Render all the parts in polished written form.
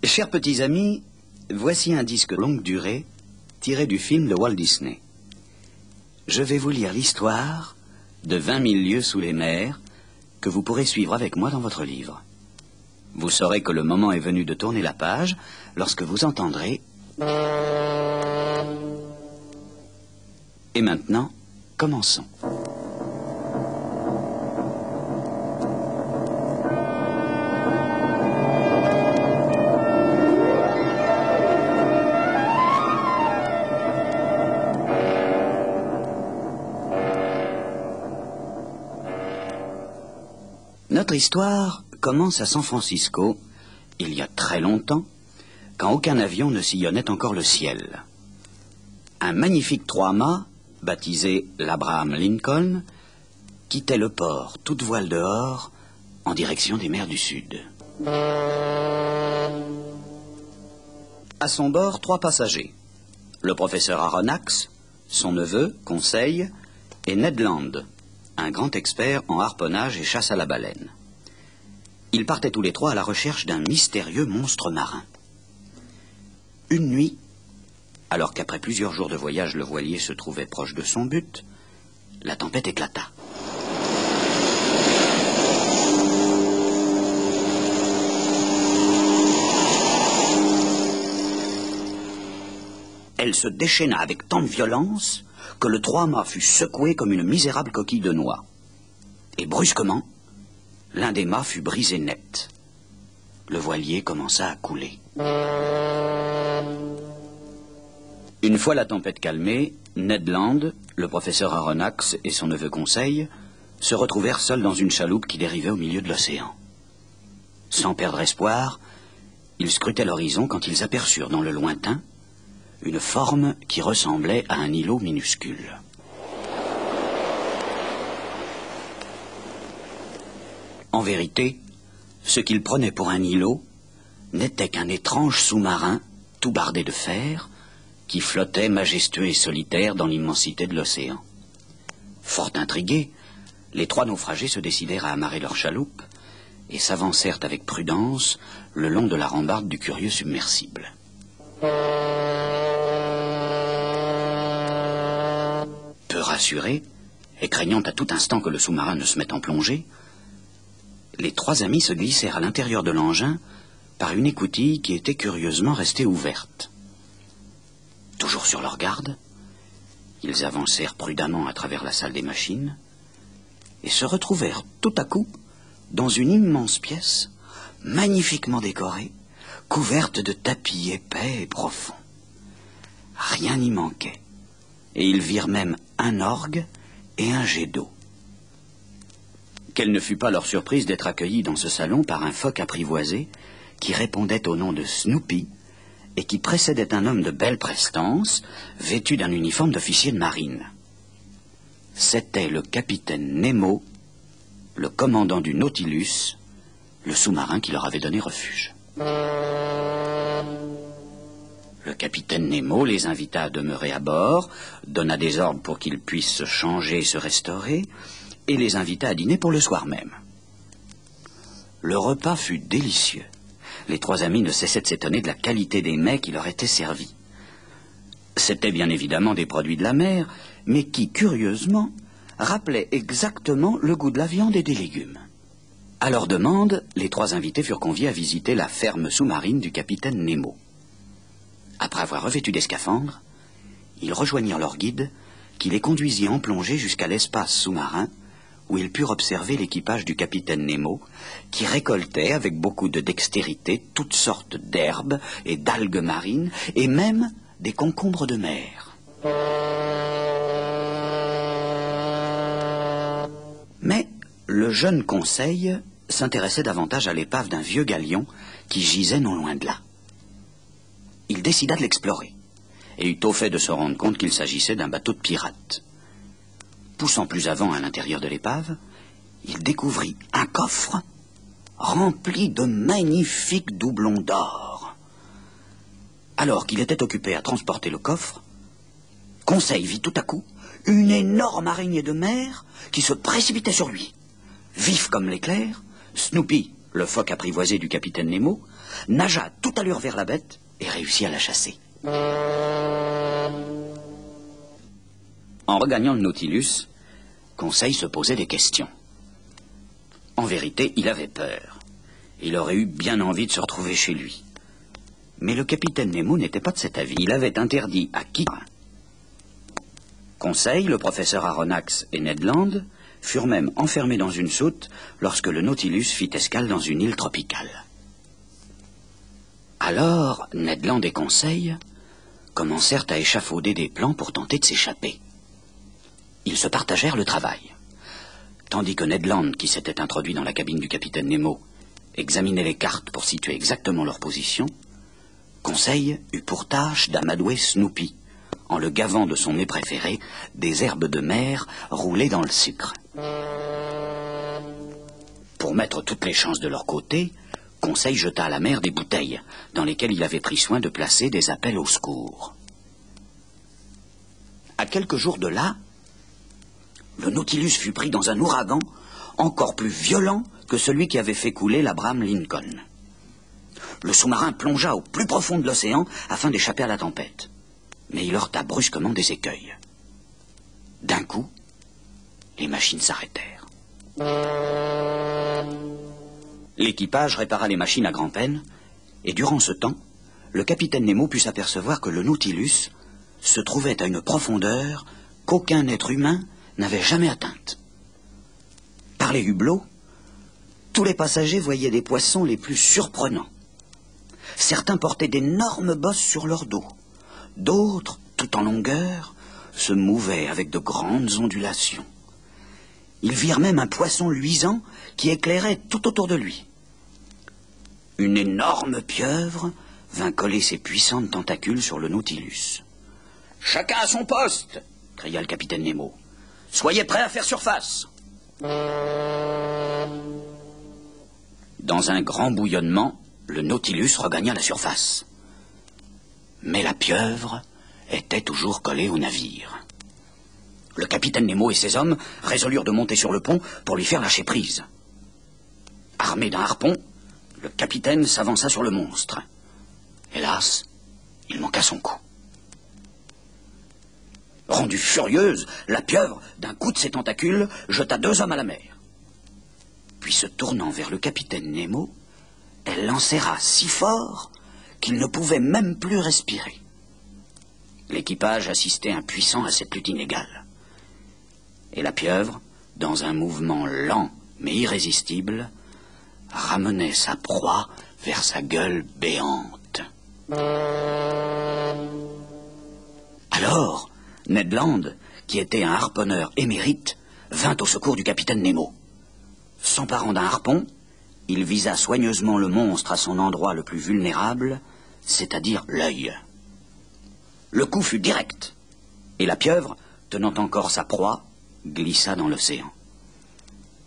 Chers petits amis, voici un disque longue durée tiré du film de Walt Disney. Je vais vous lire l'histoire de 20 000 lieues sous les mers que vous pourrez suivre avec moi dans votre livre. Vous saurez que le moment est venu de tourner la page lorsque vous entendrez... Et maintenant, commençons. Notre histoire commence à San Francisco, il y a très longtemps, quand aucun avion ne sillonnait encore le ciel. Un magnifique trois-mâts, baptisé l'Abraham Lincoln, quittait le port, toute voile dehors, en direction des mers du Sud. À son bord, 3 passagers. Le professeur Aronnax, son neveu, Conseil, et Ned Land, un grand expert en harponnage et chasse à la baleine. Ils partaient tous les 3 à la recherche d'un mystérieux monstre marin. Une nuit, alors qu'après plusieurs jours de voyage, le voilier se trouvait proche de son but, la tempête éclata. Elle se déchaîna avec tant de violence que le trois-mâts fut secoué comme une misérable coquille de noix. Et brusquement, l'un des mâts fut brisé net. Le voilier commença à couler. Une fois la tempête calmée, Ned Land, le professeur Aronnax et son neveu Conseil se retrouvèrent seuls dans une chaloupe qui dérivait au milieu de l'océan. Sans perdre espoir, ils scrutaient l'horizon quand ils aperçurent dans le lointain une forme qui ressemblait à un îlot minuscule. En vérité, ce qu'ils prenaient pour un îlot n'était qu'un étrange sous-marin tout bardé de fer qui flottait majestueux et solitaire dans l'immensité de l'océan. Fort intrigués, les 3 naufragés se décidèrent à amarrer leur chaloupe et s'avancèrent avec prudence le long de la rambarde du curieux submersible. Peu rassurés, et craignant à tout instant que le sous-marin ne se mette en plongée, les 3 amis se glissèrent à l'intérieur de l'engin par une écoutille qui était curieusement restée ouverte. Toujours sur leur garde, ils avancèrent prudemment à travers la salle des machines et se retrouvèrent tout à coup dans une immense pièce, magnifiquement décorée, couverte de tapis épais et profonds. Rien n'y manquait, et ils virent même un orgue et un jet d'eau. Quelle ne fut pas leur surprise d'être accueillis dans ce salon par un phoque apprivoisé qui répondait au nom de Snoopy et qui précédait un homme de belle prestance, vêtu d'un uniforme d'officier de marine. C'était le capitaine Nemo, le commandant du Nautilus, le sous-marin qui leur avait donné refuge. Le capitaine Nemo les invita à demeurer à bord, donna des ordres pour qu'ils puissent se changer et se restaurer, et les invita à dîner pour le soir même. Le repas fut délicieux. Les 3 amis ne cessaient de s'étonner de la qualité des mets qui leur étaient servis. C'étaient bien évidemment des produits de la mer, mais qui, curieusement, rappelaient exactement le goût de la viande et des légumes. À leur demande, les 3 invités furent conviés à visiter la ferme sous-marine du capitaine Nemo. Après avoir revêtu des scaphandres, ils rejoignirent leur guide, qui les conduisit en plongée jusqu'à l'espace sous-marin, où ils purent observer l'équipage du capitaine Nemo, qui récoltait avec beaucoup de dextérité toutes sortes d'herbes et d'algues marines, et même des concombres de mer. Mais le jeune Conseil s'intéressait davantage à l'épave d'un vieux galion qui gisait non loin de là. Il décida de l'explorer, et eut au fait de se rendre compte qu'il s'agissait d'un bateau de pirates. Poussant plus avant à l'intérieur de l'épave, il découvrit un coffre rempli de magnifiques doublons d'or. Alors qu'il était occupé à transporter le coffre, Conseil vit tout à coup une énorme araignée de mer qui se précipitait sur lui. Vif comme l'éclair, Snoopy, le phoque apprivoisé du capitaine Nemo, nagea à toute allure vers la bête et réussit à la chasser. En regagnant le Nautilus, Conseil se posait des questions. En vérité, il avait peur. Il aurait eu bien envie de se retrouver chez lui. Mais le capitaine Nemo n'était pas de cet avis. Il avait interdit à qui... Conseil, le professeur Aronnax et Ned Land furent même enfermés dans une soute lorsque le Nautilus fit escale dans une île tropicale. Alors, Ned Land et Conseil commencèrent à échafauder des plans pour tenter de s'échapper. Ils se partagèrent le travail. Tandis que Ned Land, qui s'était introduit dans la cabine du capitaine Nemo, examinait les cartes pour situer exactement leur position, Conseil eut pour tâche d'amadouer Snoopy, en le gavant de son mets préféré, des herbes de mer roulées dans le sucre. Pour mettre toutes les chances de leur côté, Conseil jeta à la mer des bouteilles, dans lesquelles il avait pris soin de placer des appels au secours. À quelques jours de là, le Nautilus fut pris dans un ouragan encore plus violent que celui qui avait fait couler l'Abraham Lincoln. Le sous-marin plongea au plus profond de l'océan afin d'échapper à la tempête. Mais il heurta brusquement des écueils. D'un coup, les machines s'arrêtèrent. L'équipage répara les machines à grand-peine, et durant ce temps, le capitaine Nemo put s'apercevoir que le Nautilus se trouvait à une profondeur qu'aucun être humain n'avait jamais atteinte. Par les hublots, tous les passagers voyaient des poissons les plus surprenants. Certains portaient d'énormes bosses sur leur dos. D'autres, tout en longueur, se mouvaient avec de grandes ondulations. Ils virent même un poisson luisant qui éclairait tout autour de lui. Une énorme pieuvre vint coller ses puissantes tentacules sur le Nautilus. « Chacun à son poste !» cria le capitaine Nemo. « Soyez prêts à faire surface !» Dans un grand bouillonnement, le Nautilus regagna la surface. Mais la pieuvre était toujours collée au navire. Le capitaine Nemo et ses hommes résolurent de monter sur le pont pour lui faire lâcher prise. Armé d'un harpon, le capitaine s'avança sur le monstre. Hélas, il manqua son coup. Rendue furieuse, la pieuvre, d'un coup de ses tentacules, jeta 2 hommes à la mer. Puis se tournant vers le capitaine Nemo, elle l'enserra si fort qu'il ne pouvait même plus respirer. L'équipage assistait impuissant à cette lutte inégale. Et la pieuvre, dans un mouvement lent mais irrésistible, ramenait sa proie vers sa gueule béante. Alors, Ned Land, qui était un harponneur émérite, vint au secours du capitaine Nemo. S'emparant d'un harpon, il visa soigneusement le monstre à son endroit le plus vulnérable, c'est-à-dire l'œil. Le coup fut direct, et la pieuvre, tenant encore sa proie, glissa dans l'océan.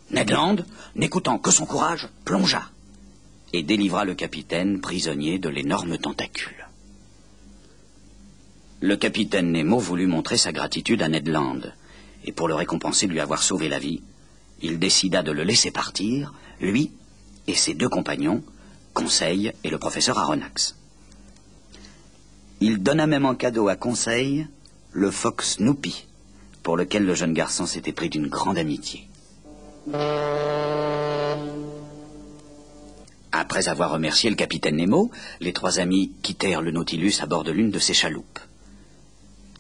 Ned Land, n'écoutant que son courage, plongea et délivra le capitaine prisonnier de l'énorme tentacule. Le capitaine Nemo voulut montrer sa gratitude à Ned Land, et pour le récompenser de lui avoir sauvé la vie, il décida de le laisser partir, lui et ses 2 compagnons, Conseil et le professeur Aronnax. Il donna même en cadeau à Conseil le phoque Snoopy, pour lequel le jeune garçon s'était pris d'une grande amitié. Après avoir remercié le capitaine Nemo, les 3 amis quittèrent le Nautilus à bord de l'une de ses chaloupes.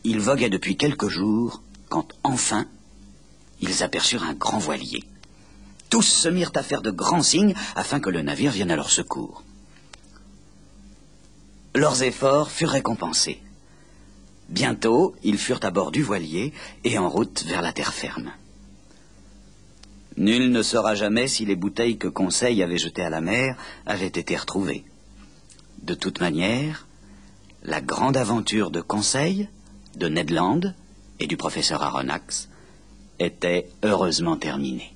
Ils voguaient depuis quelques jours, quand enfin, ils aperçurent un grand voilier. Tous se mirent à faire de grands signes afin que le navire vienne à leur secours. Leurs efforts furent récompensés. Bientôt, ils furent à bord du voilier et en route vers la terre ferme. Nul ne saura jamais si les bouteilles que Conseil avait jetées à la mer avaient été retrouvées. De toute manière, la grande aventure de Conseil, de Ned Land et du professeur Aronnax était heureusement terminée.